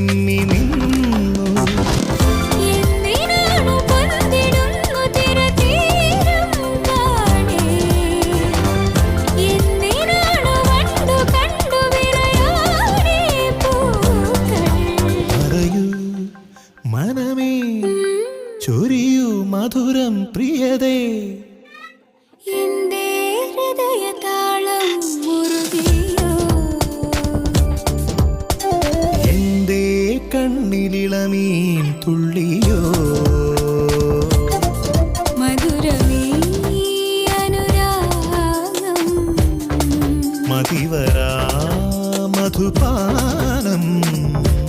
ചിമ്മി നിന്നു. പറയൂ മനമേ, ചൊരിയൂ മധുരം പ്രിയതേ. എന്തേ കണ്ണിലിളമീൻ തുള്ളി